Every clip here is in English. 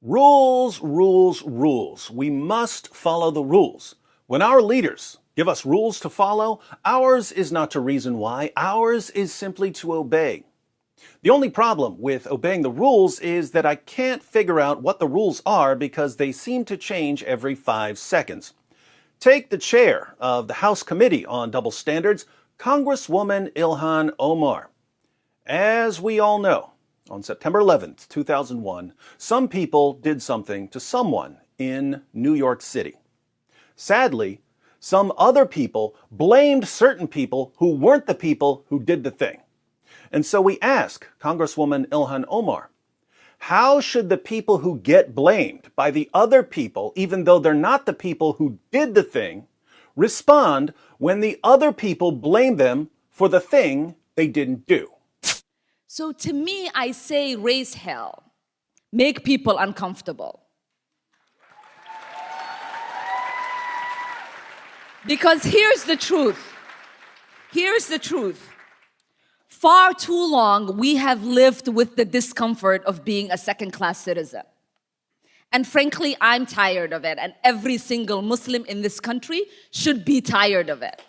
Rules, rules, rules. We must follow the rules. When our leaders give us rules to follow, ours is not to reason why. Ours is simply to obey. The only problem with obeying the rules is that I can't figure out what the rules are because they seem to change every 5 seconds. Take the chair of the House Committee on Double Standards, Congresswoman Ilhan Omar. As we all know, on September 11th, 2001, some people did something to someone in New York City. Sadly, some other people blamed certain people who weren't the people who did the thing. And so we ask Congresswoman Ilhan Omar, how should the people who get blamed by the other people, even though they're not the people who did the thing, respond when the other people blame them for the thing they didn't do? So to me, I say raise hell, make people uncomfortable. Because here's the truth. Here's the truth. Far too long, we have lived with the discomfort of being a second-class citizen. And frankly, I'm tired of it, and every single Muslim in this country should be tired of it.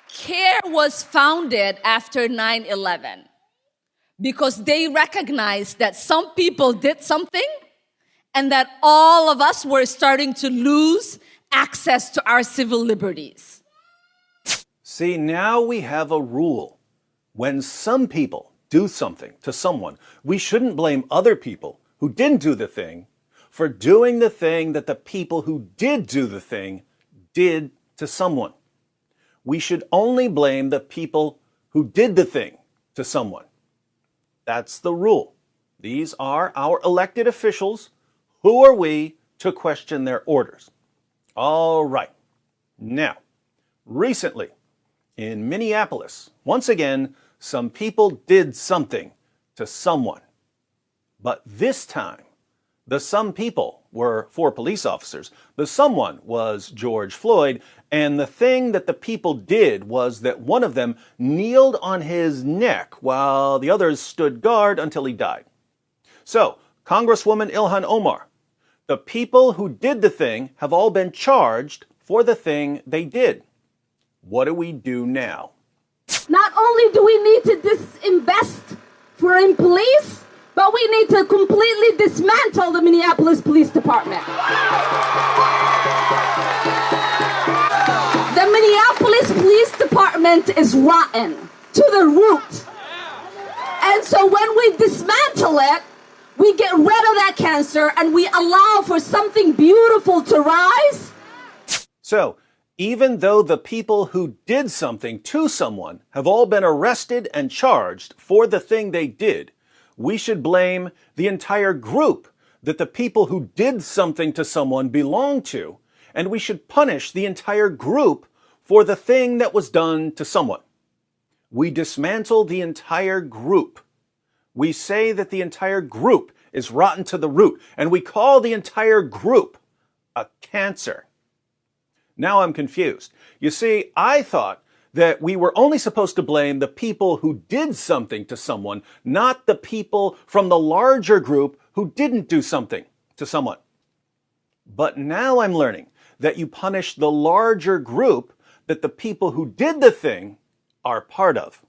CARE was founded after 9/11 because they recognized that some people did something and that all of us were starting to lose access to our civil liberties. See, now we have a rule. When some people do something to someone, we shouldn't blame other people who didn't do the thing for doing the thing that the people who did do the thing did to someone. We should only blame the people who did the thing to someone. That's the rule. These are our elected officials. Who are we to question their orders? All right. Now, recently in Minneapolis, once again, some people did something to someone. But this time, the some people were 4 police officers. The someone was George Floyd. And the thing that the people did was that one of them kneeled on his neck while the others stood guard until he died. So, Congresswoman Ilhan Omar, the people who did the thing have all been charged for the thing they did. What do we do now? Not only do we need to disinvest in police, but we need to completely dismantle the Minneapolis Police Department. The Minneapolis Police Department is rotten to the root. And so when we dismantle it, we get rid of that cancer and we allow for something beautiful to rise. So, even though the people who did something to someone have all been arrested and charged for the thing they did, we should blame the entire group that the people who did something to someone belong to, and we should punish the entire group for the thing that was done to someone. We dismantle the entire group. We say that the entire group is rotten to the root, and we call the entire group a cancer. Now I'm confused. You see, I thought that we were only supposed to blame the people who did something to someone, not the people from the larger group who didn't do something to someone. But now I'm learning that you punish the larger group that the people who did the thing are part of.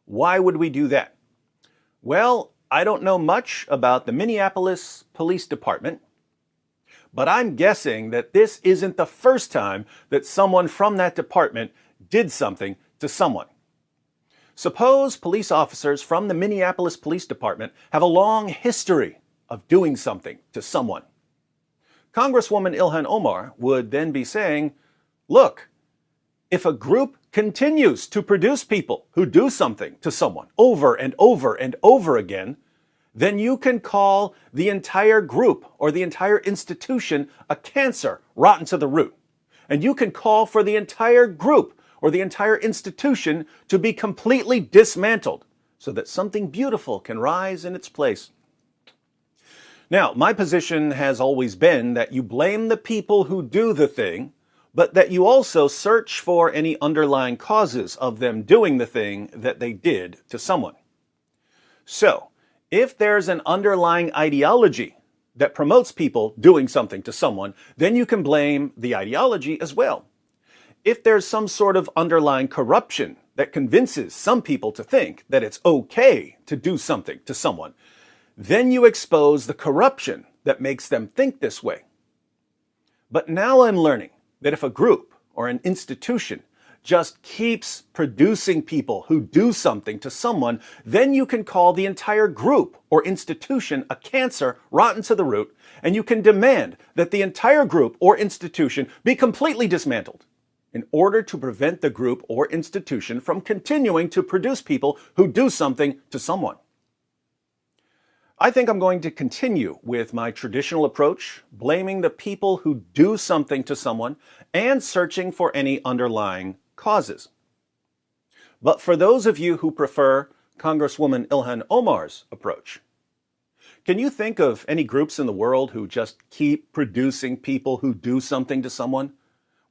Why would we do that? Well, I don't know much about the Minneapolis Police Department, but I'm guessing that this isn't the first time that someone from that department did something to someone. Suppose police officers from the Minneapolis Police Department have a long history of doing something to someone. Congresswoman Ilhan Omar would then be saying, look, if a group continues to produce people who do something to someone over and over and over again, then you can call the entire group or the entire institution a cancer rotten to the root. And you can call for the entire group or the entire institution to be completely dismantled so that something beautiful can rise in its place. Now, my position has always been that you blame the people who do the thing, but that you also search for any underlying causes of them doing the thing that they did to someone. So, if there's an underlying ideology that promotes people doing something to someone, then you can blame the ideology as well. If there's some sort of underlying corruption that convinces some people to think that it's okay to do something to someone, then you expose the corruption that makes them think this way. But now I'm learning that if a group or an institution just keeps producing people who do something to someone, then you can call the entire group or institution a cancer rotten to the root, and you can demand that the entire group or institution be completely dismantled in order to prevent the group or institution from continuing to produce people who do something to someone. I think I'm going to continue with my traditional approach, blaming the people who do something to someone and searching for any underlying causes. But for those of you who prefer Congresswoman Ilhan Omar's approach, can you think of any groups in the world who just keep producing people who do something to someone,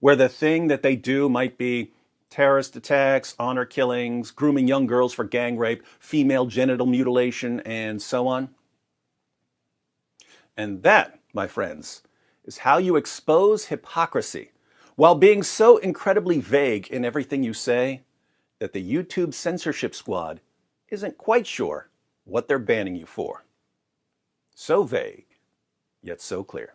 where the thing that they do might be terrorist attacks, honor killings, grooming young girls for gang rape, female genital mutilation, and so on? And that, my friends, is how you expose hypocrisy while being so incredibly vague in everything you say that the YouTube censorship squad isn't quite sure what they're banning you for. So vague, yet so clear.